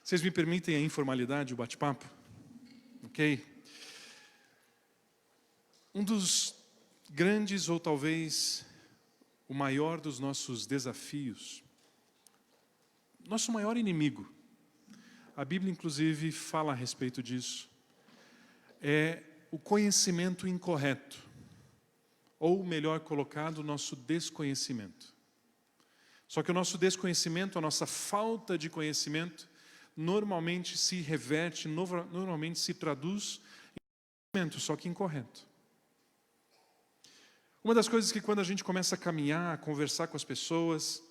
Vocês me permitem a informalidade, o bate-papo? Ok? Um dos grandes, ou talvez o maior dos nossos desafios, nosso maior inimigo, a Bíblia inclusive fala a respeito disso, é o conhecimento incorreto, ou melhor colocado, o nosso desconhecimento. Só que o nosso desconhecimento, a nossa falta de conhecimento, normalmente se reverte, normalmente se traduz em conhecimento, só que incorreto. Uma das coisas que quando a gente começa a caminhar, a conversar com as pessoas,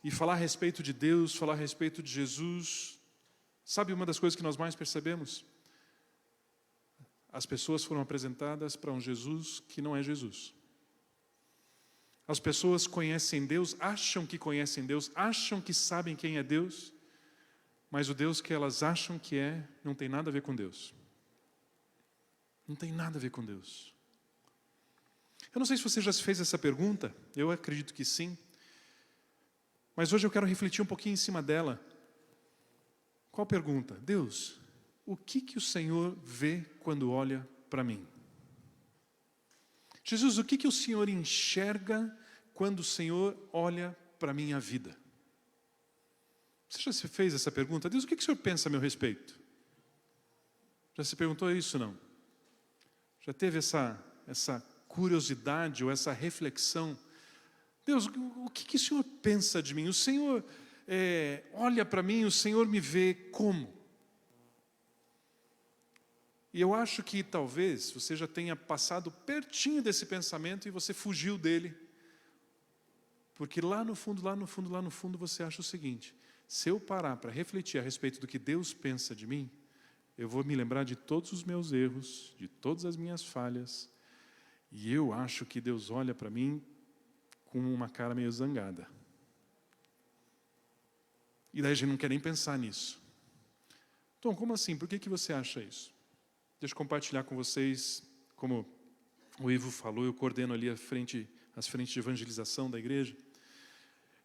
e falar a respeito de Deus, falar a respeito de Jesus, sabe uma das coisas que nós mais percebemos? As pessoas foram apresentadas para um Jesus que não é Jesus. As pessoas conhecem Deus, acham que conhecem Deus, acham que sabem quem é Deus, mas o Deus que elas acham que é, não tem nada a ver com Deus. Não tem nada a ver com Deus. Eu não sei se você já se fez essa pergunta, eu acredito que sim, mas hoje eu quero refletir um pouquinho em cima dela. Qual pergunta? Deus, o que o Senhor vê quando olha para mim? Jesus, o que o Senhor enxerga quando o Senhor olha para a minha vida? Você já se fez essa pergunta? Deus, o que o Senhor pensa a meu respeito? Já se perguntou isso, não? Já teve essa curiosidade ou essa reflexão? Deus, o que o Senhor pensa de mim? O Senhor olha para mim, o Senhor me vê como? E eu acho que talvez você já tenha passado pertinho desse pensamento e você fugiu dele. Porque lá no fundo, lá no fundo, lá no fundo você acha o seguinte: se eu parar para refletir a respeito do que Deus pensa de mim, eu vou me lembrar de todos os meus erros, de todas as minhas falhas, e eu acho que Deus olha para mim com uma cara meio zangada. E daí a gente não quer nem pensar nisso. Tom, como assim? Por que você acha isso? Deixa eu compartilhar com vocês, como o Ivo falou, eu coordeno ali as frentes de evangelização da igreja.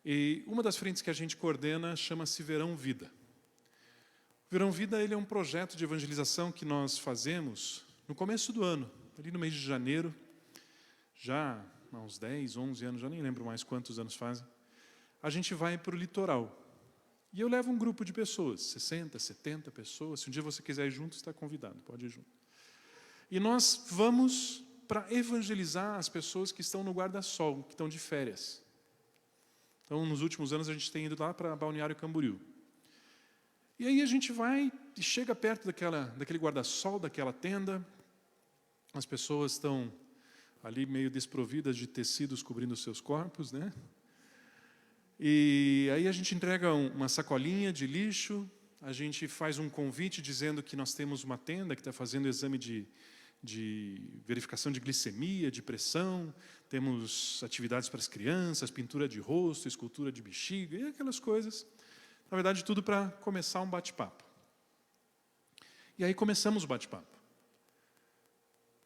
E uma das frentes que a gente coordena chama-se Verão Vida. O Verão Vida ele é um projeto de evangelização que nós fazemos no começo do ano, ali no mês de janeiro, já há uns 10, 11 anos, já nem lembro mais quantos anos fazem. A gente vai para o litoral. E eu levo um grupo de pessoas, 60, 70 pessoas. Se um dia você quiser ir junto, está convidado, pode ir junto. E nós vamos para evangelizar as pessoas que estão no guarda-sol, que estão de férias. Então, nos últimos anos, a gente tem ido lá para Balneário Camboriú. E aí a gente vai e chega perto daquele guarda-sol, daquela tenda. As pessoas estão ali meio desprovidas de tecidos cobrindo os seus corpos, né? E aí a gente entrega uma sacolinha de lixo, a gente faz um convite dizendo que nós temos uma tenda que está fazendo exame de verificação de glicemia, de pressão, temos atividades para as crianças, pintura de rosto, escultura de bexiga, e aquelas coisas. Na verdade, tudo para começar um bate-papo. E aí começamos o bate-papo.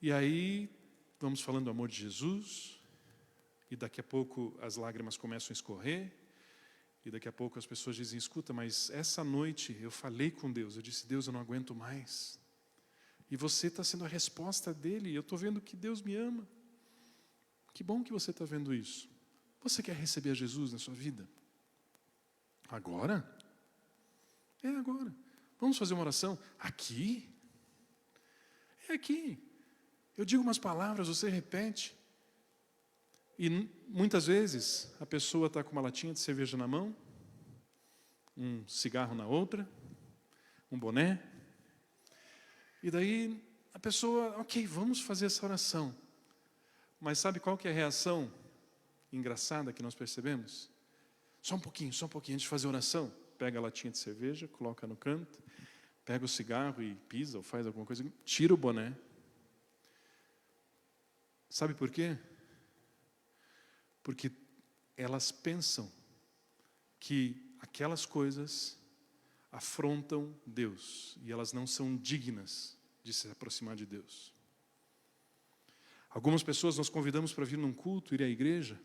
E aí vamos falando do amor de Jesus, e daqui a pouco as lágrimas começam a escorrer, e daqui a pouco as pessoas dizem, escuta, mas essa noite eu falei com Deus, eu disse, Deus, eu não aguento mais. E você está sendo a resposta dele, e eu estou vendo que Deus me ama. Que bom que você está vendo isso. Você quer receber a Jesus na sua vida? Agora? É agora. Vamos fazer uma oração? Aqui? É aqui. Eu digo umas palavras, você repete. E muitas vezes a pessoa está com uma latinha de cerveja na mão, um cigarro na outra, um boné. E daí a pessoa, ok, vamos fazer essa oração. Mas sabe qual que é a reação engraçada que nós percebemos? Só um pouquinho, antes de fazer a oração. Pega a latinha de cerveja, coloca no canto, pega o cigarro e pisa ou faz alguma coisa, tira o boné. Sabe por quê? Porque elas pensam que aquelas coisas afrontam Deus e elas não são dignas de se aproximar de Deus. Algumas pessoas nós convidamos para vir num culto, ir à igreja,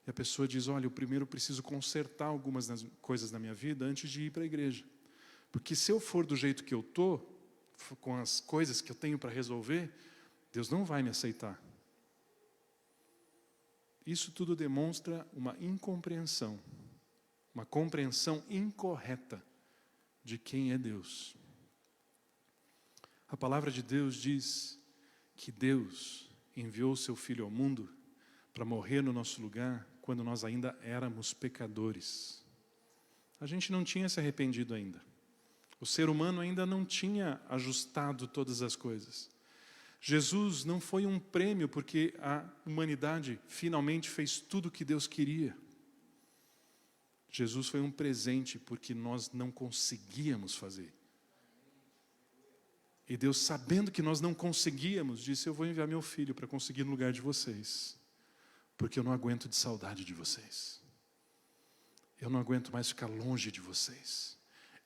e a pessoa diz, olha, eu primeiro preciso consertar algumas coisas na minha vida antes de ir para a igreja. Porque se eu for do jeito que eu estou, com as coisas que eu tenho para resolver, Deus não vai me aceitar. Isso tudo demonstra uma incompreensão, uma compreensão incorreta de quem é Deus. A palavra de Deus diz que Deus enviou o seu Filho ao mundo para morrer no nosso lugar quando nós ainda éramos pecadores. A gente não tinha se arrependido ainda. O ser humano ainda não tinha ajustado todas as coisas. Jesus não foi um prêmio porque a humanidade finalmente fez tudo o que Deus queria. Jesus foi um presente porque nós não conseguíamos fazer. E Deus, sabendo que nós não conseguíamos, disse: eu vou enviar meu filho para conseguir no lugar de vocês, porque eu não aguento de saudade de vocês. Eu não aguento mais ficar longe de vocês.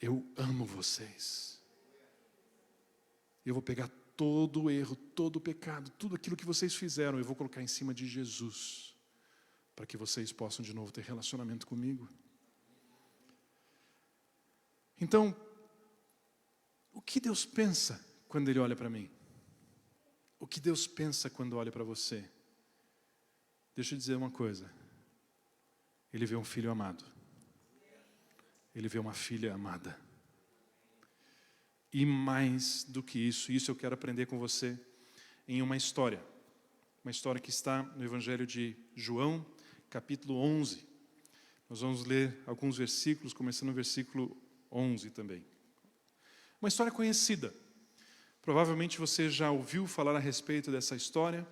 Eu amo vocês. Eu vou pegar todo o erro, todo o pecado, tudo aquilo que vocês fizeram, eu vou colocar em cima de Jesus, para que vocês possam de novo ter relacionamento comigo. Então, o que Deus pensa quando Ele olha para mim? O que Deus pensa quando olha para você? Deixa eu dizer uma coisa. Ele vê um filho amado. Ele vê uma filha amada. E mais do que isso eu quero aprender com você em uma história. Uma história que está no Evangelho de João, capítulo 11. Nós vamos ler alguns versículos, começando no versículo 11 também. Uma história conhecida. Provavelmente você já ouviu falar a respeito dessa história,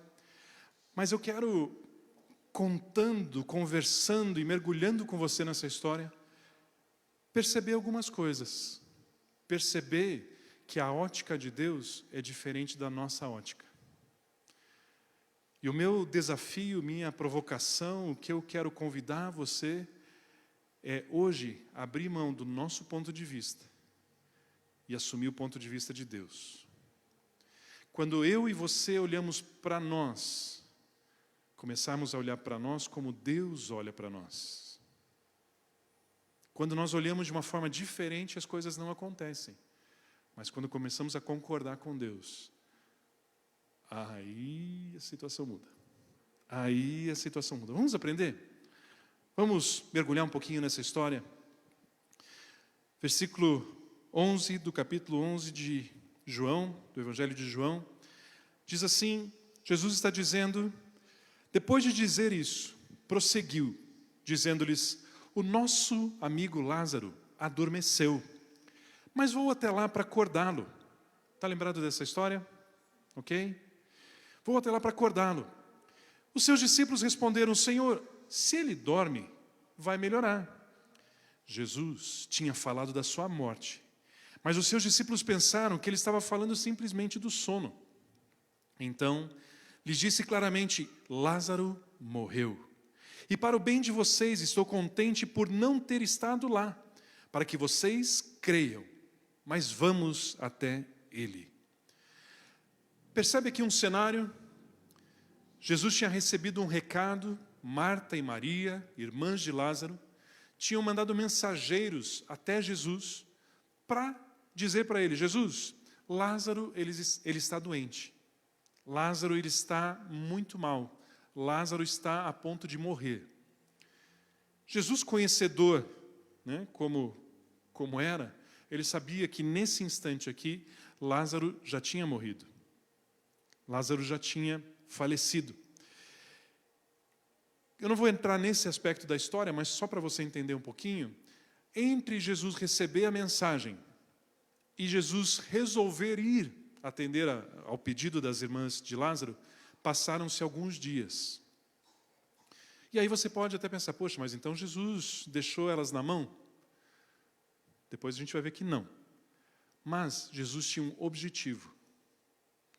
mas eu quero, contando, conversando e mergulhando com você nessa história, perceber algumas coisas. Perceber que a ótica de Deus é diferente da nossa ótica. E o meu desafio, minha provocação, o que eu quero convidar você é hoje abrir mão do nosso ponto de vista e assumir o ponto de vista de Deus. Quando eu e você olhamos para nós, começarmos a olhar para nós como Deus olha para nós. Quando nós olhamos de uma forma diferente, as coisas não acontecem. Mas quando começamos a concordar com Deus, aí a situação muda. Aí a situação muda. Vamos aprender? Vamos mergulhar um pouquinho nessa história? Versículo 11 do capítulo 11 de João, do Evangelho de João, diz assim, Jesus está dizendo, depois de dizer isso, prosseguiu, dizendo-lhes, o nosso amigo Lázaro adormeceu, mas vou até lá para acordá-lo. Está lembrado dessa história? Ok? Vou até lá para acordá-lo. Os seus discípulos responderam, Senhor, se ele dorme, vai melhorar. Jesus tinha falado da sua morte, mas os seus discípulos pensaram que ele estava falando simplesmente do sono. Então, lhes disse claramente, Lázaro morreu. E para o bem de vocês, estou contente por não ter estado lá, para que vocês creiam. Mas vamos até ele. Percebe aqui um cenário? Jesus tinha recebido um recado, Marta e Maria, irmãs de Lázaro, tinham mandado mensageiros até Jesus para dizer para ele, Jesus, Lázaro ele está doente. Lázaro ele está muito mal. Lázaro está a ponto de morrer. Jesus, conhecedor, né, como era, ele sabia que nesse instante aqui, Lázaro já tinha morrido. Lázaro já tinha falecido. Eu não vou entrar nesse aspecto da história, mas só para você entender um pouquinho, entre Jesus receber a mensagem e Jesus resolver ir atender ao pedido das irmãs de Lázaro, passaram-se alguns dias. E aí você pode até pensar, poxa, mas então Jesus deixou elas na mão? Depois a gente vai ver que não. Mas Jesus tinha um objetivo.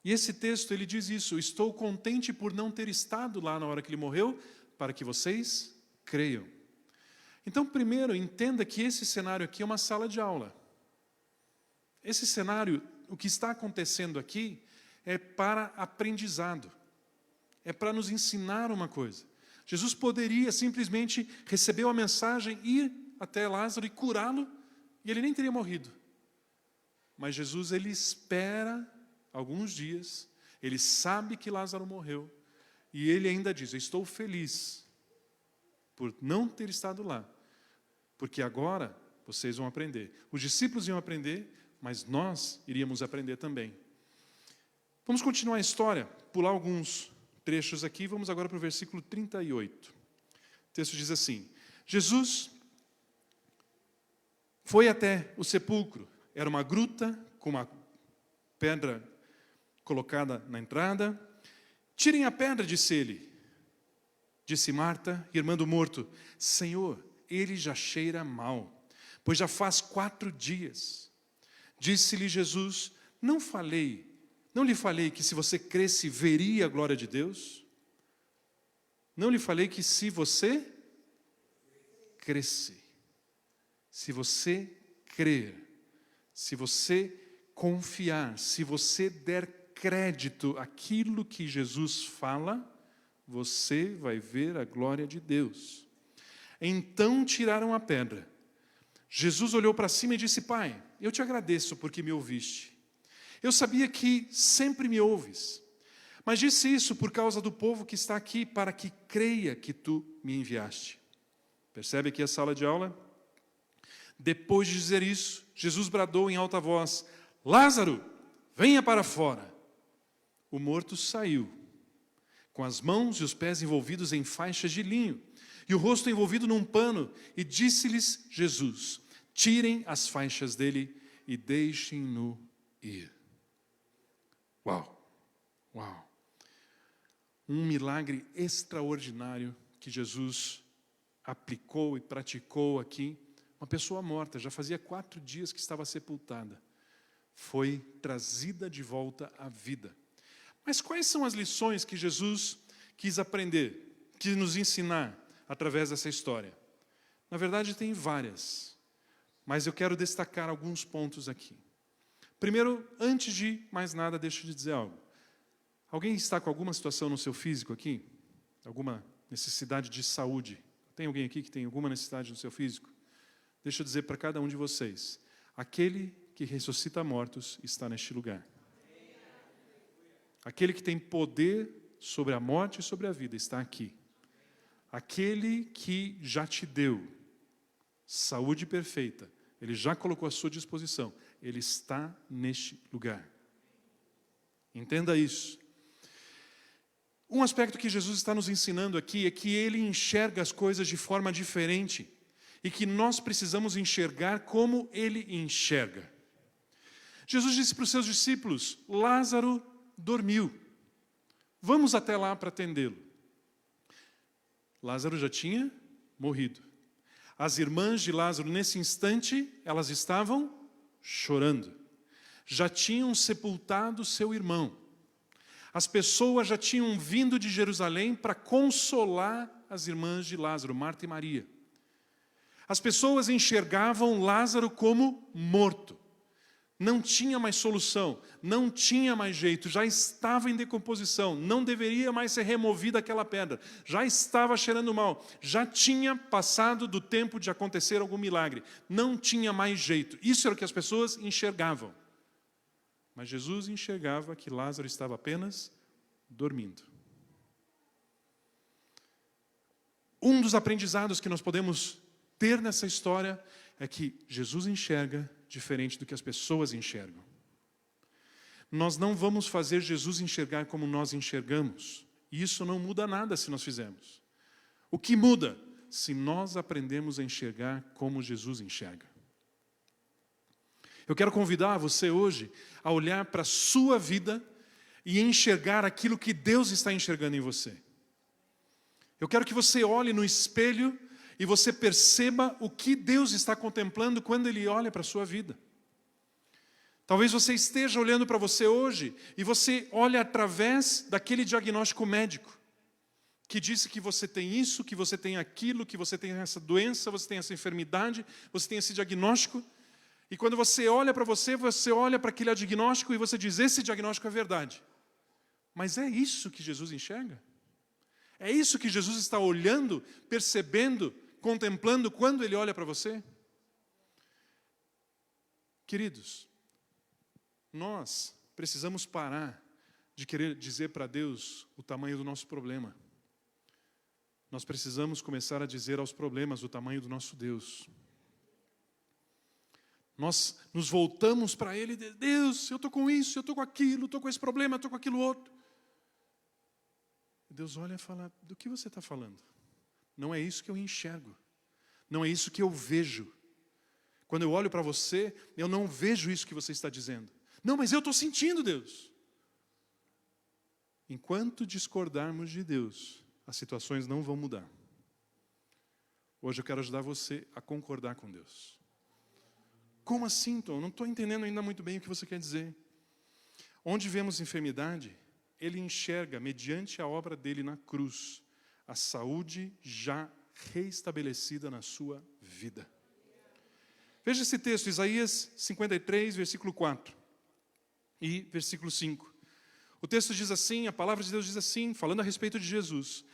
E esse texto, ele diz isso, estou contente por não ter estado lá na hora que ele morreu, para que vocês creiam. Então, primeiro, entenda que esse cenário aqui é uma sala de aula. Esse cenário, o que está acontecendo aqui, é para aprendizado. É para nos ensinar uma coisa. Jesus poderia simplesmente receber uma mensagem, ir até Lázaro e curá-lo, e ele nem teria morrido. Mas Jesus, ele espera alguns dias, ele sabe que Lázaro morreu, e ele ainda diz: eu estou feliz por não ter estado lá, porque agora vocês vão aprender. Os discípulos iam aprender, mas nós iríamos aprender também. Vamos continuar a história, pular alguns trechos aqui, vamos agora para o versículo 38. O texto diz assim: Jesus foi até o sepulcro, era uma gruta com uma pedra colocada na entrada. Tirem a pedra, disse ele. Disse Marta, irmã do morto: Senhor, ele já cheira mal, pois já faz 4 dias. Disse-lhe Jesus: não lhe falei que se você cresce, veria a glória de Deus? Não lhe falei que se você cresce, se você crer, se você confiar, se você der crédito àquilo que Jesus fala, você vai ver a glória de Deus. Então tiraram a pedra. Jesus olhou para cima e disse: Pai, eu te agradeço porque me ouviste. Eu sabia que sempre me ouves, mas disse isso por causa do povo que está aqui, para que creia que tu me enviaste. Percebe aqui a sala de aula? Depois de dizer isso, Jesus bradou em alta voz: Lázaro, venha para fora. O morto saiu, com as mãos e os pés envolvidos em faixas de linho, e o rosto envolvido num pano, e disse-lhes Jesus: tirem as faixas dele e deixem-no ir. Uau! Uau! Um milagre extraordinário que Jesus aplicou e praticou aqui. Uma pessoa morta, já fazia 4 dias que estava sepultada, foi trazida de volta à vida. Mas quais são as lições que Jesus quis aprender, quis nos ensinar através dessa história? Na verdade, tem várias, mas eu quero destacar alguns pontos aqui. Primeiro, antes de mais nada, deixa eu dizer algo. Alguém está com alguma situação no seu físico aqui? Alguma necessidade de saúde? Tem alguém aqui que tem alguma necessidade no seu físico? Deixa eu dizer para cada um de vocês: aquele que ressuscita mortos está neste lugar. Aquele que tem poder sobre a morte e sobre a vida está aqui. Aquele que já te deu saúde perfeita, ele já colocou à sua disposição, ele está neste lugar. Entenda isso. Um aspecto que Jesus está nos ensinando aqui é que ele enxerga as coisas de forma diferente e que nós precisamos enxergar como ele enxerga. Jesus disse para os seus discípulos: Lázaro dormiu. Vamos até lá para atendê-lo. Lázaro já tinha morrido. As irmãs de Lázaro, nesse instante, elas estavam chorando. Já tinham sepultado seu irmão. As pessoas já tinham vindo de Jerusalém para consolar as irmãs de Lázaro, Marta e Maria. As pessoas enxergavam Lázaro como morto. Não tinha mais solução, não tinha mais jeito, já estava em decomposição, não deveria mais ser removida aquela pedra, já estava cheirando mal, já tinha passado do tempo de acontecer algum milagre, não tinha mais jeito. Isso era o que as pessoas enxergavam. Mas Jesus enxergava que Lázaro estava apenas dormindo. Um dos aprendizados que nós podemos ter nessa história é que Jesus enxerga diferente do que as pessoas enxergam. Nós não vamos fazer Jesus enxergar como nós enxergamos. E isso não muda nada se nós fizermos. O que muda? Se nós aprendemos a enxergar como Jesus enxerga. Eu quero convidar você hoje a olhar para a sua vida e enxergar aquilo que Deus está enxergando em você. Eu quero que você olhe no espelho e você perceba o que Deus está contemplando quando Ele olha para a sua vida. Talvez você esteja olhando para você hoje e você olha através daquele diagnóstico médico que disse que você tem isso, que você tem aquilo, que você tem essa doença, você tem essa enfermidade, você tem esse diagnóstico. E quando você olha para você olha para aquele diagnóstico e você diz: esse diagnóstico é verdade. Mas é isso que Jesus enxerga? É isso que Jesus está olhando, percebendo, contemplando quando Ele olha para você? Queridos, Nós precisamos parar de querer dizer para Deus o tamanho do nosso problema. Nós precisamos começar a dizer aos problemas o tamanho do nosso Deus. Nós nos voltamos para Ele e dizemos: Deus, eu estou com isso, eu estou com aquilo, estou com esse problema, estou com aquilo outro. Deus olha e fala: do que você está falando? Não é isso que eu enxergo. Não é isso que eu vejo. Quando eu olho para você, eu não vejo isso que você está dizendo. Não, mas eu estou sentindo, Deus. Enquanto discordarmos de Deus, as situações não vão mudar. Hoje eu quero ajudar você a concordar com Deus. Como assim, Tom? Não estou entendendo ainda muito bem o que você quer dizer. Onde vemos enfermidade, Ele enxerga, mediante a obra dele na cruz, a saúde já reestabelecida na sua vida. Veja esse texto, Isaías 53, versículo 4 e versículo 5. O texto diz assim, a palavra de Deus diz assim, falando a respeito de Jesus: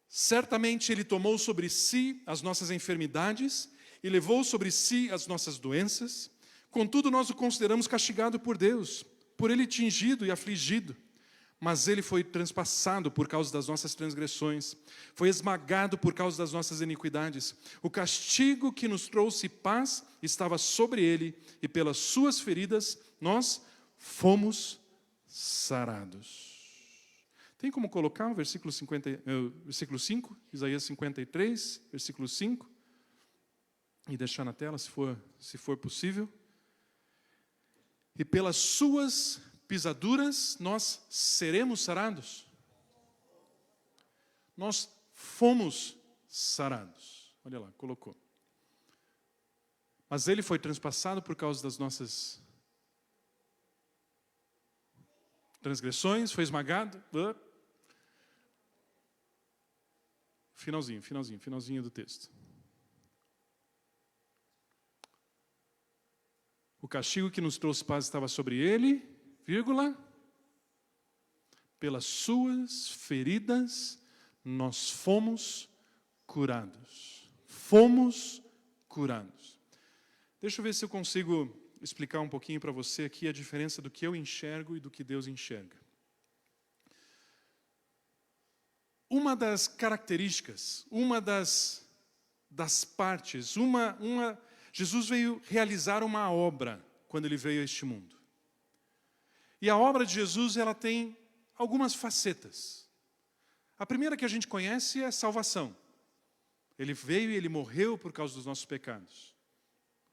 certamente Ele tomou sobre si as nossas enfermidades e levou sobre si as nossas doenças, contudo nós o consideramos castigado por Deus, por Ele tingido e afligido. Mas Ele foi transpassado por causa das nossas transgressões, foi esmagado por causa das nossas iniquidades. O castigo que nos trouxe paz estava sobre Ele, e pelas suas feridas nós fomos sarados. Tem como colocar o versículo 5, Isaías 53, versículo 5, e deixar na tela, se for possível. E pelas suas pisaduras, nós seremos sarados. Nós fomos sarados. Olha lá, colocou. Mas Ele foi transpassado por causa das nossas transgressões, foi esmagado. Finalzinho do texto. O castigo que nos trouxe paz estava sobre Ele, vírgula, pelas suas feridas nós fomos curados. Fomos curados. Deixa eu ver se eu consigo explicar um pouquinho para você aqui a diferença do que eu enxergo e do que Deus enxerga. Uma das características, uma das partes, Jesus veio realizar uma obra quando Ele veio a este mundo. E a obra de Jesus, ela tem algumas facetas. A primeira que a gente conhece é a salvação. Ele veio e Ele morreu por causa dos nossos pecados.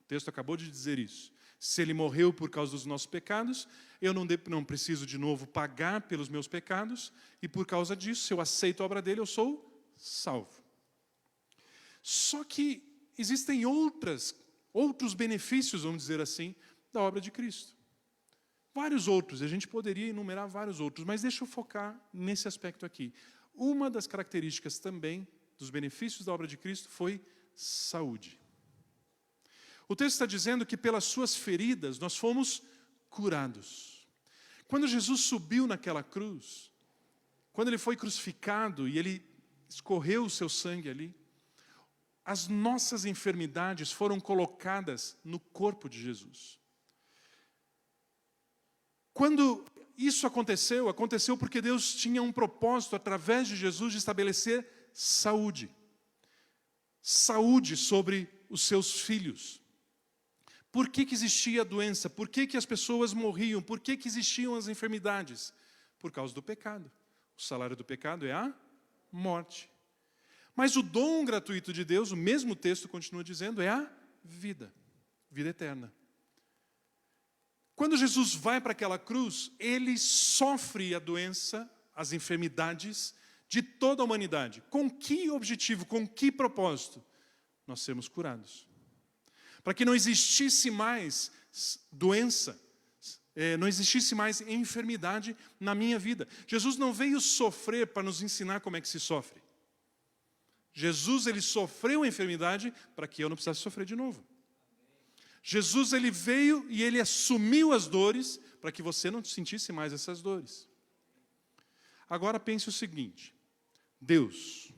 O texto acabou de dizer isso. Se Ele morreu por causa dos nossos pecados, eu não preciso de novo pagar pelos meus pecados, e por causa disso, se eu aceito a obra dele, eu sou salvo. Só que existem outros benefícios, vamos dizer assim, da obra de Cristo. Vários outros, a gente poderia enumerar vários outros, mas deixa eu focar nesse aspecto aqui. Uma das características também dos benefícios da obra de Cristo foi saúde. O texto está dizendo que pelas suas feridas nós fomos curados. Quando Jesus subiu naquela cruz, quando Ele foi crucificado e Ele escorreu o seu sangue ali, as nossas enfermidades foram colocadas no corpo de Jesus. Quando isso aconteceu porque Deus tinha um propósito, através de Jesus, de estabelecer saúde. Saúde sobre os seus filhos. Por que existia a doença? Por que as pessoas morriam? Por que existiam as enfermidades? Por causa do pecado. O salário do pecado é a morte. Mas o dom gratuito de Deus, o mesmo texto continua dizendo, é a vida. Vida eterna. Quando Jesus vai para aquela cruz, Ele sofre a doença, as enfermidades de toda a humanidade. Com que objetivo, com que propósito? Nós sermos curados. Para que não existisse mais doença, não existisse mais enfermidade na minha vida. Jesus não veio sofrer para nos ensinar como é que se sofre. Jesus, Ele sofreu a enfermidade para que eu não precisasse sofrer de novo. Jesus, Ele veio e Ele assumiu as dores para que você não sentisse mais essas dores. Agora pense o seguinte, Deus,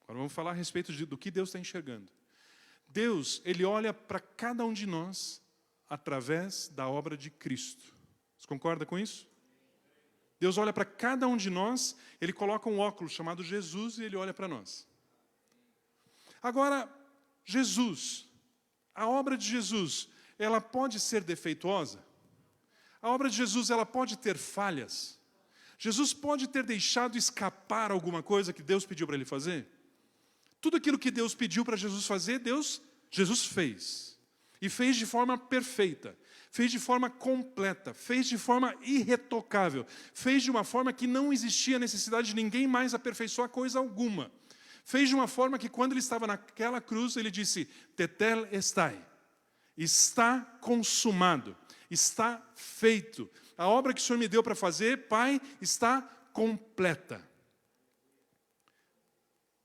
agora vamos falar a respeito do que Deus está enxergando. Deus, Ele olha para cada um de nós através da obra de Cristo. Você concorda com isso? Deus olha para cada um de nós, Ele coloca um óculos chamado Jesus e Ele olha para nós. Agora, Jesus, a obra de Jesus, ela pode ser defeituosa? A obra de Jesus, ela pode ter falhas? Jesus pode ter deixado escapar alguma coisa que Deus pediu para Ele fazer? Tudo aquilo que Deus pediu para Jesus fazer, Jesus fez. E fez de forma perfeita, fez de forma completa, fez de forma irretocável, fez de uma forma que não existia necessidade de ninguém mais aperfeiçoar coisa alguma. Fez de uma forma que quando Ele estava naquela cruz, Ele disse, Tetel estai, está consumado, está feito. A obra que o Senhor me deu para fazer, Pai, está completa.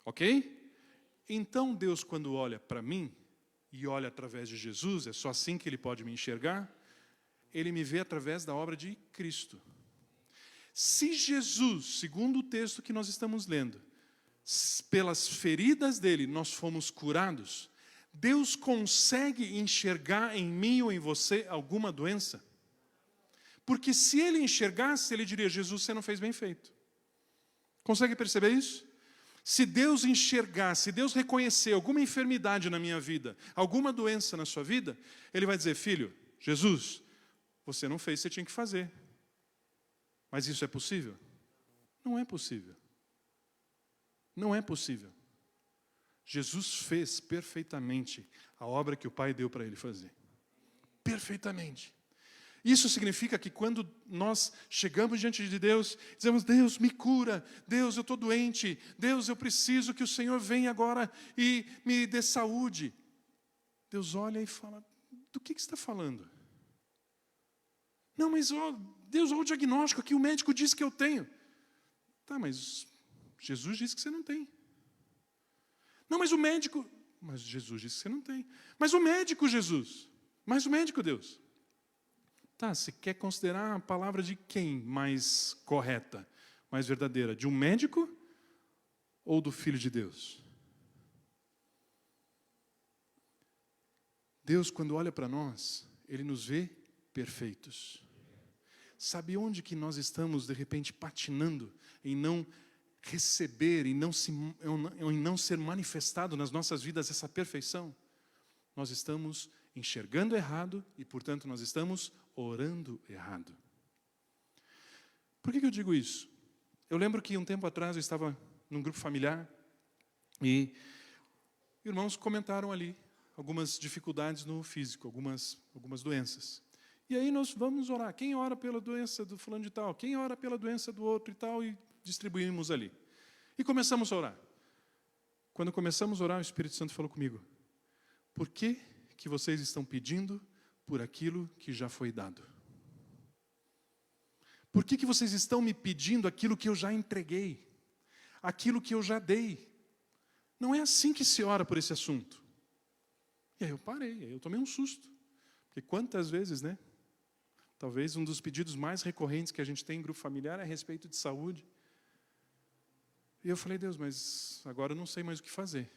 Ok? Então Deus, quando olha para mim, e olha através de Jesus, é só assim que Ele pode me enxergar, Ele me vê através da obra de Cristo. Se Jesus, segundo o texto que nós estamos lendo, pelas feridas dele nós fomos curados, Deus consegue enxergar em mim ou em você alguma doença? Porque se Ele enxergasse, Ele diria, Jesus, você não fez bem feito. Consegue perceber isso? Se Deus enxergar, se Deus reconhecer alguma enfermidade na minha vida, alguma doença na sua vida, Ele vai dizer, filho, Jesus, você não fez o que você tinha que fazer. Mas isso é possível? Não é possível. Não é possível. Jesus fez perfeitamente a obra que o Pai deu para Ele fazer. Perfeitamente. Isso significa que quando nós chegamos diante de Deus, dizemos, Deus me cura, Deus eu estou doente, Deus eu preciso que o Senhor venha agora e me dê saúde. Deus olha e fala, do que você está falando? Não, mas Deus, olha o diagnóstico aqui, o médico disse que eu tenho. Tá, mas Jesus disse que você não tem. Não, mas o médico... Mas Jesus disse que você não tem. Mas o médico, Jesus. Mas o médico, Deus. Tá, você quer considerar a palavra de quem mais correta, mais verdadeira? De um médico ou do Filho de Deus? Deus, quando olha para nós, Ele nos vê perfeitos. Sabe onde que nós estamos, de repente, patinando em não receber, em não ser manifestado nas nossas vidas essa perfeição? Nós estamos enxergando errado e, portanto, nós estamos orando errado. Por que eu digo isso? Eu lembro que um tempo atrás eu estava num grupo familiar e irmãos comentaram ali algumas dificuldades no físico, algumas doenças. E aí nós vamos orar. Quem ora pela doença do fulano de tal? Quem ora pela doença do outro e tal? E distribuímos ali. E começamos a orar. Quando começamos a orar, o Espírito Santo falou comigo. Por que vocês estão pedindo por aquilo que já foi dado? Por que vocês estão me pedindo aquilo que eu já entreguei? Aquilo que eu já dei? Não é assim que se ora por esse assunto. E aí eu parei, aí eu tomei um susto. Porque quantas vezes, né? Talvez um dos pedidos mais recorrentes que a gente tem em grupo familiar é a respeito de saúde. E eu falei, Deus, mas agora eu não sei mais o que fazer.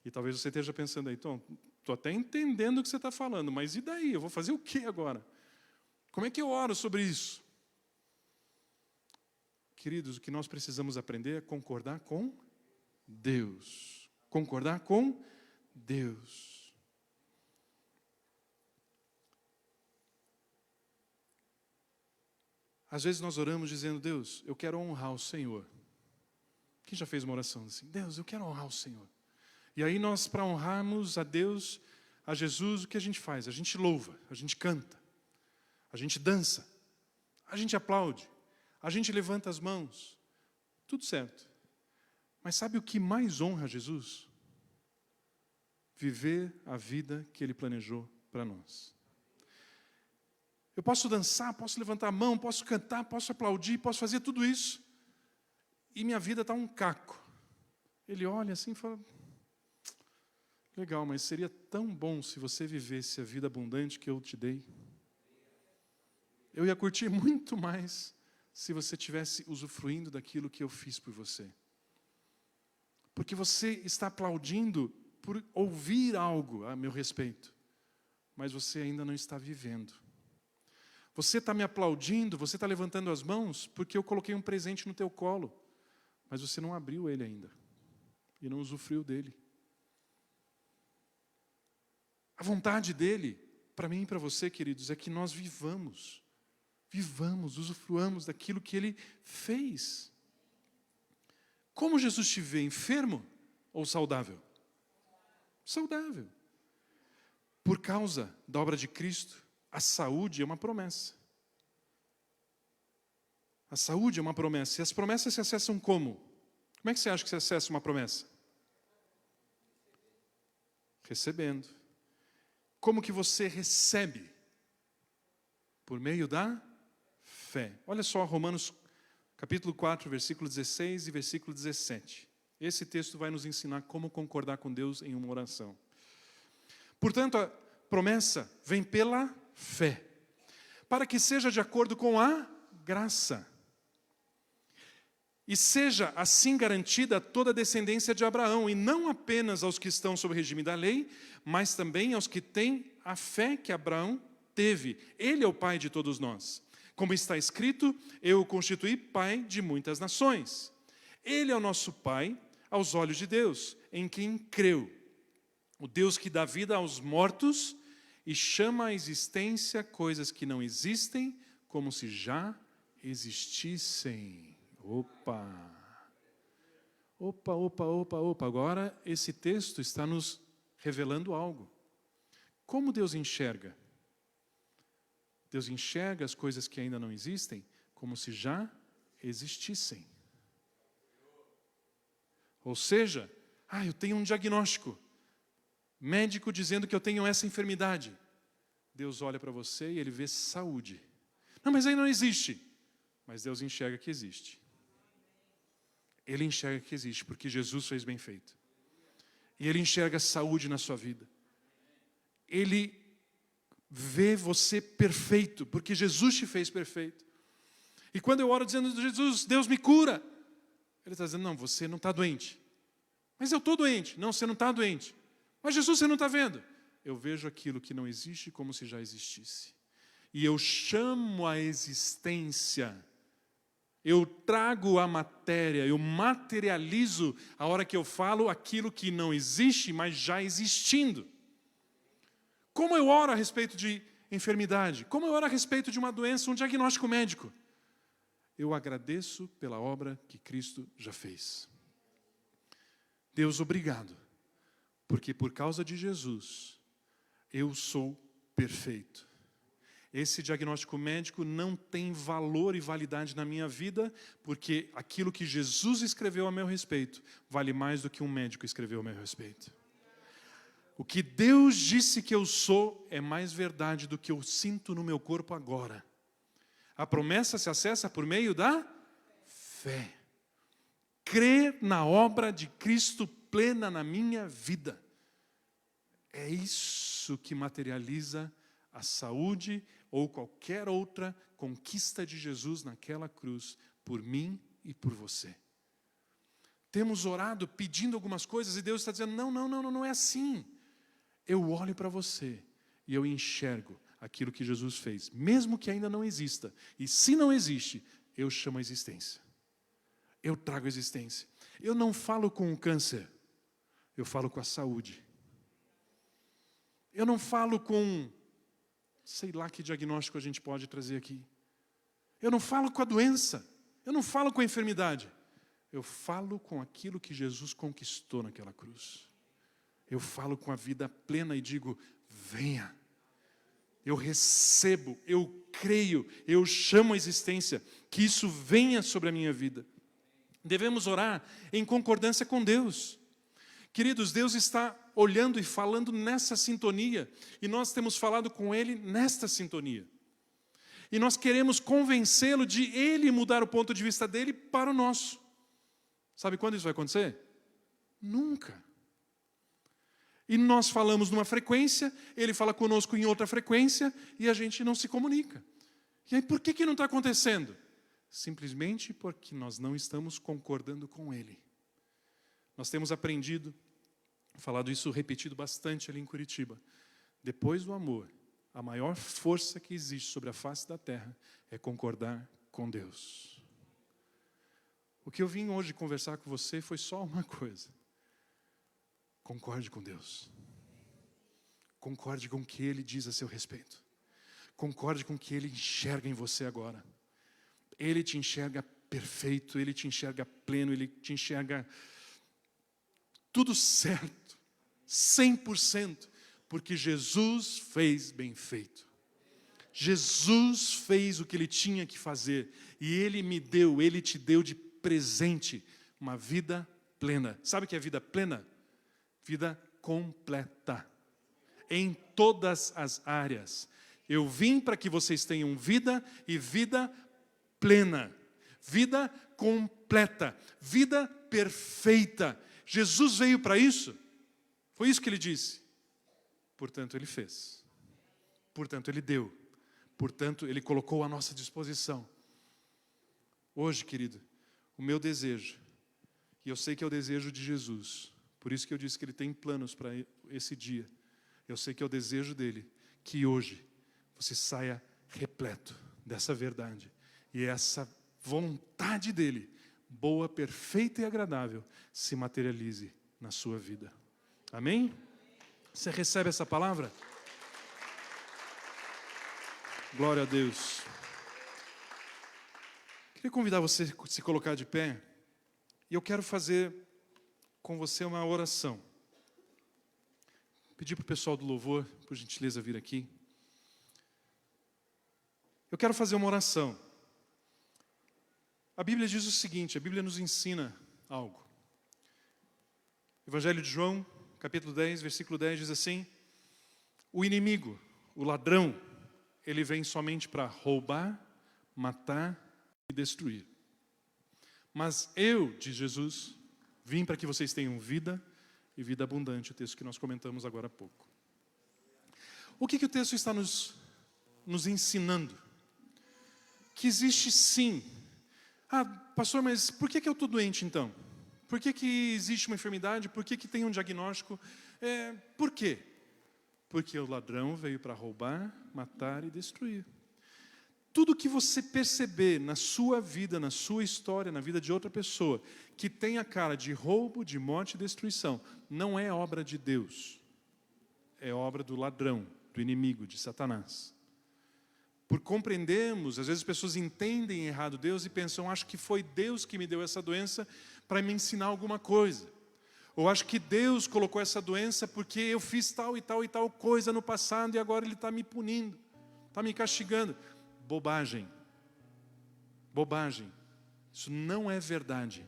E talvez você esteja pensando aí, Tom, estou até entendendo o que você está falando, mas e daí? Eu vou fazer o que agora? Como é que eu oro sobre isso? Queridos, o que nós precisamos aprender é concordar com Deus. Concordar com Deus. Às vezes nós oramos dizendo, Deus, eu quero honrar o Senhor. Quem já fez uma oração assim? Deus, eu quero honrar o Senhor. E aí nós, para honrarmos a Deus, a Jesus, o que a gente faz? A gente louva, a gente canta, a gente dança, a gente aplaude, a gente levanta as mãos. Tudo certo. Mas sabe o que mais honra Jesus? Viver a vida que Ele planejou para nós. Eu posso dançar, posso levantar a mão, posso cantar, posso aplaudir, posso fazer tudo isso. E minha vida está um caco. Ele olha assim e fala, legal, mas seria tão bom se você vivesse a vida abundante que eu te dei. Eu ia curtir muito mais se você estivesse usufruindo daquilo que eu fiz por você. Porque você está aplaudindo por ouvir algo a meu respeito, mas você ainda não está vivendo. Você está me aplaudindo, você está levantando as mãos porque eu coloquei um presente no teu colo, mas você não abriu ele ainda e não usufruiu dele. A vontade dele, para mim e para você, queridos, é que nós vivamos, usufruamos daquilo que ele fez. Como Jesus te vê, enfermo ou saudável? Saudável. Por causa da obra de Cristo, a saúde é uma promessa. A saúde é uma promessa. E as promessas se acessam como? Como é que você acha que se acessa uma promessa? Recebendo. Como que você recebe? Por meio da fé. Olha só Romanos capítulo 4, versículo 16 e versículo 17. Esse texto vai nos ensinar como concordar com Deus em uma oração. Portanto, a promessa vem pela fé, para que seja de acordo com a graça, e seja assim garantida toda a descendência de Abraão, e não apenas aos que estão sob o regime da lei, mas também aos que têm a fé que Abraão teve. Ele é o pai de todos nós. Como está escrito, eu o constituí pai de muitas nações. Ele é o nosso pai aos olhos de Deus, em quem creu. O Deus que dá vida aos mortos e chama à existência coisas que não existem, como se já existissem. Opa! Agora esse texto está nos revelando algo. Como Deus enxerga? Deus enxerga as coisas que ainda não existem como se já existissem. Ou seja, eu tenho um diagnóstico. Médico dizendo que eu tenho essa enfermidade. Deus olha para você e ele vê saúde. Não, mas aí não existe. Mas Deus enxerga que existe. Ele enxerga que existe, porque Jesus fez bem feito. E ele enxerga saúde na sua vida. Ele vê você perfeito, porque Jesus te fez perfeito. E quando eu oro dizendo, Jesus, Deus me cura. Ele está dizendo, não, você não está doente. Mas eu estou doente. Não, você não está doente. Mas Jesus, você não está vendo. Eu vejo aquilo que não existe como se já existisse. E eu chamo a existência. Eu trago a matéria, eu materializo a hora que eu falo aquilo que não existe, mas já existindo. Como eu oro a respeito de enfermidade? Como eu oro a respeito de uma doença, um diagnóstico médico? Eu agradeço pela obra que Cristo já fez. Deus, obrigado. Porque por causa de Jesus, eu sou perfeito. Esse diagnóstico médico não tem valor e validade na minha vida, porque aquilo que Jesus escreveu a meu respeito vale mais do que um médico escreveu a meu respeito. O que Deus disse que eu sou é mais verdade do que eu sinto no meu corpo agora. A promessa se acessa por meio da fé. Crer na obra de Cristo plena na minha vida. É isso que materializa a saúde ou qualquer outra conquista de Jesus naquela cruz, por mim e por você. Temos orado pedindo algumas coisas e Deus está dizendo, não é assim. Eu olho para você e eu enxergo aquilo que Jesus fez, mesmo que ainda não exista. E se não existe, eu chamo a existência. Eu trago a existência. Eu não falo com o câncer, eu falo com a saúde. Eu não falo com, sei lá que diagnóstico a gente pode trazer aqui. Eu não falo com a doença, eu não falo com a enfermidade. Eu falo com aquilo que Jesus conquistou naquela cruz. Eu falo com a vida plena e digo, venha. Eu recebo, eu creio, eu chamo a existência, que isso venha sobre a minha vida. Devemos orar em concordância com Deus. Queridos, Deus está olhando e falando nessa sintonia, e nós temos falado com Ele nesta sintonia. E nós queremos convencê-lo de Ele mudar o ponto de vista dele para o nosso. Sabe quando isso vai acontecer? Nunca. E nós falamos numa frequência, Ele fala conosco em outra frequência, e a gente não se comunica. E aí por que não está acontecendo? Simplesmente porque nós não estamos concordando com Ele. Nós temos aprendido, falado isso repetido bastante ali em Curitiba. Depois do amor, a maior força que existe sobre a face da terra é concordar com Deus. O que eu vim hoje conversar com você foi só uma coisa. Concorde com Deus. Concorde com o que Ele diz a seu respeito. Concorde com o que Ele enxerga em você agora. Ele te enxerga perfeito, Ele te enxerga pleno, Ele te enxerga tudo certo, 100%, porque Jesus fez bem feito. Jesus fez o que Ele tinha que fazer, e Ele te deu de presente uma vida plena. Sabe o que é vida plena? Vida completa, em todas as áreas. Eu vim para que vocês tenham vida e vida plena, vida completa, vida perfeita. Jesus veio para isso. Foi isso que Ele disse. Portanto, Ele fez. Portanto, Ele deu. Portanto, Ele colocou à nossa disposição. Hoje, querido, o meu desejo, e eu sei que é o desejo de Jesus, por isso que eu disse que Ele tem planos para esse dia. Eu sei que é o desejo dEle, que hoje você saia repleto dessa verdade. E essa vontade dEle, boa, perfeita e agradável, se materialize na sua vida. Amém? Você recebe essa palavra? Glória a Deus. Queria convidar você a se colocar de pé. E eu quero fazer com você uma oração. Pedir para o pessoal do louvor, por gentileza, vir aqui. Eu quero fazer uma oração. A Bíblia diz o seguinte, a Bíblia nos ensina algo. Evangelho de João, capítulo 10, versículo 10, diz assim: o inimigo, o ladrão, ele vem somente para roubar, matar e destruir. Mas eu, diz Jesus, vim para que vocês tenham vida e vida abundante, o texto que nós comentamos agora há pouco. O que o texto está nos ensinando? Que existe sim. Ah, pastor, mas por que eu estou doente então? Por que existe uma enfermidade? Por que tem um diagnóstico? Por quê? Porque o ladrão veio para roubar, matar e destruir. Tudo que você perceber na sua vida, na sua história, na vida de outra pessoa, que tem a cara de roubo, de morte e destruição, não é obra de Deus. É obra do ladrão, do inimigo, de Satanás. Por compreendermos, às vezes as pessoas entendem errado Deus e pensam, acho que foi Deus que me deu essa doença para me ensinar alguma coisa. Ou acho que Deus colocou essa doença porque eu fiz tal e tal e tal coisa no passado e agora Ele está me punindo, está me castigando. Bobagem. Bobagem. Isso não é verdade.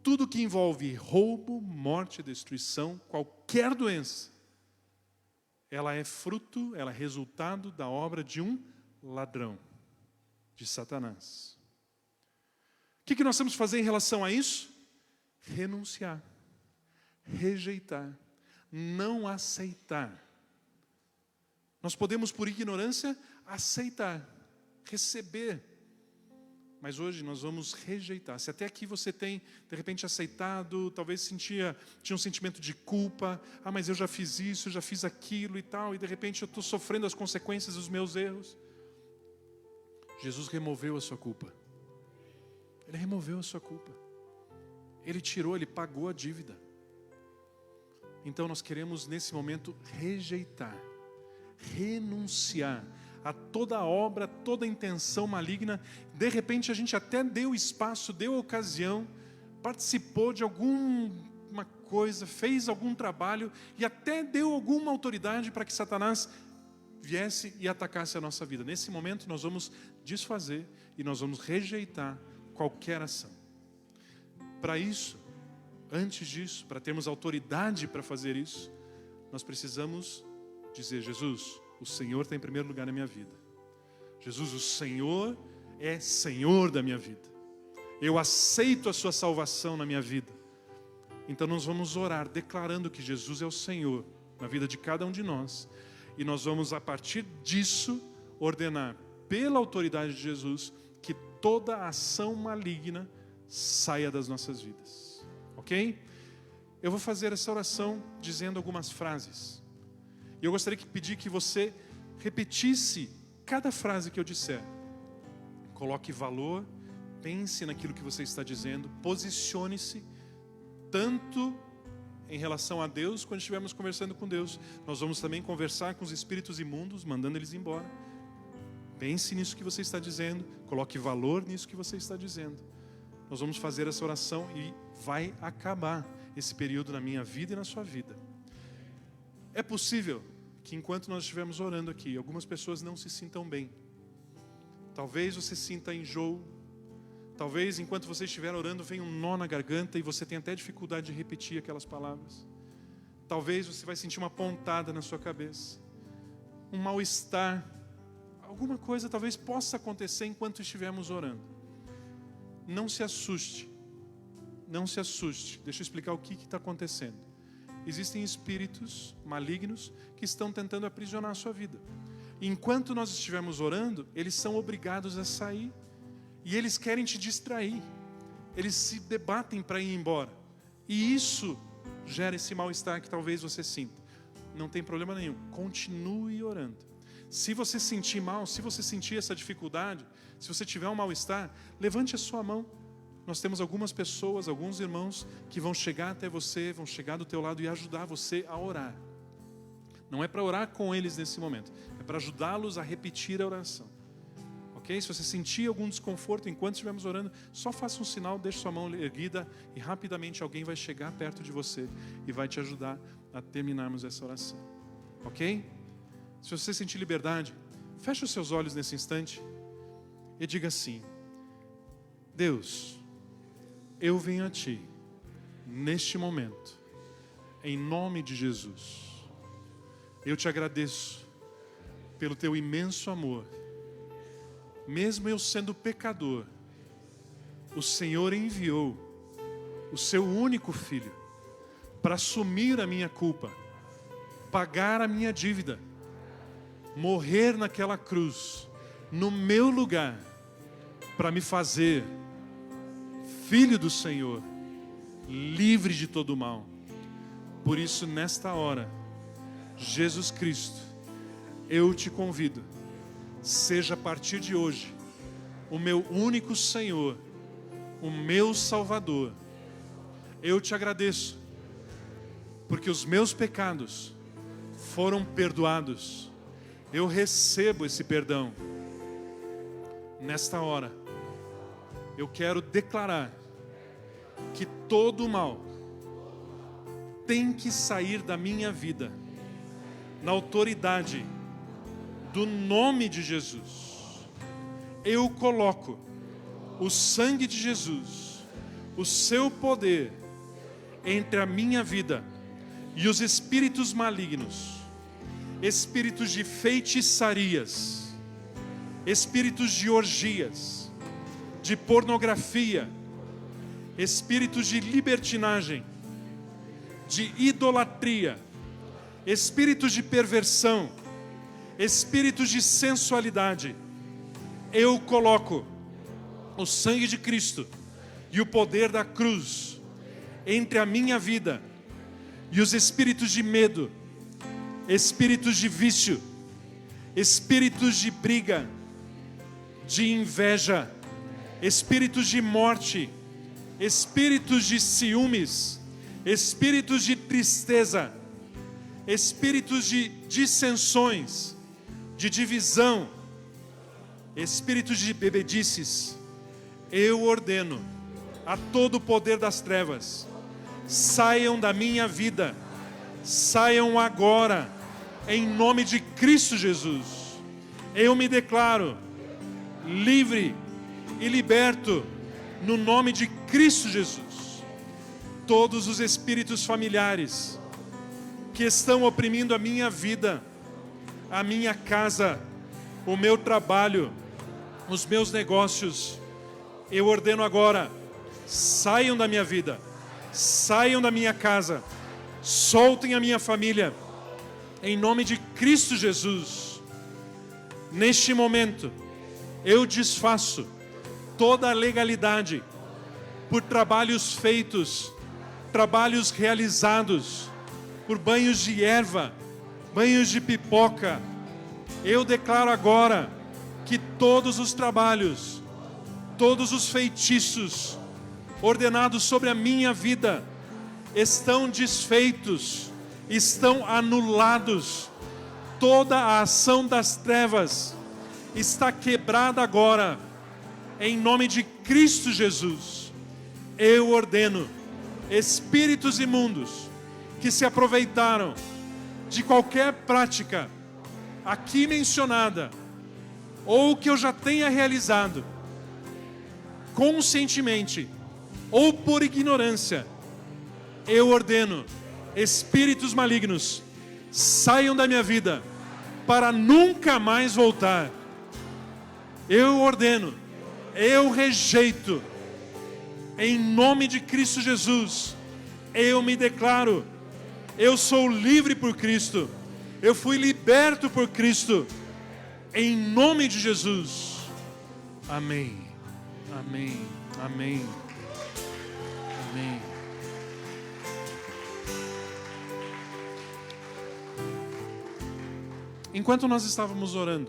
Tudo que envolve roubo, morte, destruição, qualquer doença, ela é fruto, ela é resultado da obra de um ladrão, de Satanás. O que nós temos que fazer em relação a isso? Renunciar, rejeitar, não aceitar. Nós podemos, por ignorância, aceitar, receber. Mas hoje nós vamos rejeitar. Se até aqui você tem, de repente, aceitado, talvez tinha um sentimento de culpa. Ah, mas eu já fiz isso, eu já fiz aquilo e tal, e de repente eu estou sofrendo as consequências dos meus erros. Jesus removeu a sua culpa. Ele removeu a sua culpa. Ele tirou, Ele pagou a dívida. Então nós queremos, nesse momento, rejeitar, renunciar a toda obra, toda intenção maligna. De repente a gente até deu espaço, deu ocasião, participou de alguma coisa, fez algum trabalho e até deu alguma autoridade para que Satanás viesse e atacasse a nossa vida. Nesse momento nós vamos desfazer e nós vamos rejeitar qualquer ação. Para isso, antes disso, para termos autoridade para fazer isso, nós precisamos dizer: Jesus, o Senhor está em primeiro lugar na minha vida. Jesus, o Senhor é Senhor da minha vida. Eu aceito a sua salvação na minha vida. Então nós vamos orar declarando que Jesus é o Senhor na vida de cada um de nós. E nós vamos, a partir disso, ordenar pela autoridade de Jesus que toda ação maligna saia das nossas vidas. Ok? Eu vou fazer essa oração dizendo algumas frases. E eu gostaria de pedir que você repetisse cada frase que eu disser. Coloque valor, pense naquilo que você está dizendo, posicione-se tanto em relação a Deus, quando estivermos conversando com Deus. Nós vamos também conversar com os espíritos imundos, mandando eles embora. Pense nisso que você está dizendo, coloque valor nisso que você está dizendo. Nós vamos fazer essa oração e vai acabar esse período na minha vida e na sua vida. É possível que enquanto nós estivermos orando aqui, algumas pessoas não se sintam bem. Talvez você sinta enjoo. Talvez enquanto você estiver orando venha um nó na garganta e você tenha até dificuldade de repetir aquelas palavras. Talvez você vai sentir uma pontada na sua cabeça. Um mal-estar. Alguma coisa talvez possa acontecer enquanto estivermos orando. Não se assuste. Não se assuste. Deixa eu explicar o que está acontecendo. Existem espíritos malignos que estão tentando aprisionar a sua vida. Enquanto nós estivermos orando, eles são obrigados a sair. E eles querem te distrair. Eles se debatem para ir embora. E isso gera esse mal-estar que talvez você sinta. Não tem problema nenhum. Continue orando. Se você sentir mal, se você sentir essa dificuldade, se você tiver um mal-estar, levante a sua mão. Nós temos algumas pessoas, alguns irmãos que vão chegar até você, vão chegar do teu lado e ajudar você a orar. Não é para orar com eles nesse momento, é para ajudá-los a repetir a oração. Ok? Se você sentir algum desconforto enquanto estivermos orando, só faça um sinal, deixe sua mão erguida e rapidamente alguém vai chegar perto de você e vai te ajudar a terminarmos essa oração. Ok? Se você sentir liberdade, feche os seus olhos nesse instante e diga assim: Deus, eu venho a Ti neste momento, em nome de Jesus. Eu te agradeço pelo Teu imenso amor. Mesmo eu sendo pecador, o Senhor enviou o Seu único Filho para assumir a minha culpa, pagar a minha dívida, morrer naquela cruz, no meu lugar, para me fazer filho do Senhor, livre de todo mal. Por isso, nesta hora, Jesus Cristo, eu te convido, seja a partir de hoje o meu único Senhor, o meu Salvador. Eu te agradeço, porque os meus pecados foram perdoados. Eu recebo esse perdão. Nesta hora, eu quero declarar que todo o mal tem que sair da minha vida, na autoridade do nome de Jesus. Eu coloco o sangue de Jesus, o seu poder, entre a minha vida e os espíritos malignos, espíritos de feitiçarias, espíritos de orgias, de pornografia, espíritos de libertinagem, de idolatria, espíritos de perversão, espíritos de sensualidade. Eu coloco o sangue de Cristo e o poder da cruz entre a minha vida e os espíritos de medo, espíritos de vício, espíritos de briga, de inveja, espíritos de morte, espíritos de ciúmes, espíritos de tristeza, espíritos de dissensões, de divisão, espíritos de bebedices. Eu ordeno a todo o poder das trevas, saiam da minha vida, saiam agora, em nome de Cristo Jesus. Eu me declaro livre e liberto no nome de Cristo Jesus. Todos os espíritos familiares que estão oprimindo a minha vida, a minha casa, o meu trabalho, os meus negócios, eu ordeno agora, saiam da minha vida, saiam da minha casa, soltem a minha família, em nome de Cristo Jesus. Neste momento, eu desfaço toda a legalidade por trabalhos feitos, trabalhos realizados, por banhos de erva, banhos de pipoca, Eu declaro agora que todos os trabalhos, todos os feitiços ordenados sobre a minha vida estão desfeitos, estão anulados. Toda a ação das trevas está quebrada agora, em nome de Cristo Jesus. Eu ordeno espíritos imundos que se aproveitaram de qualquer prática aqui mencionada, ou que eu já tenha realizado, conscientemente ou por ignorância, eu ordeno, espíritos malignos, saiam da minha vida, para nunca mais voltar. Eu ordeno, eu rejeito, em nome de Cristo Jesus, eu me declaro, eu sou livre por Cristo, eu fui liberto por Cristo, em nome de Jesus. Amém, amém, amém, amém. Enquanto nós estávamos orando,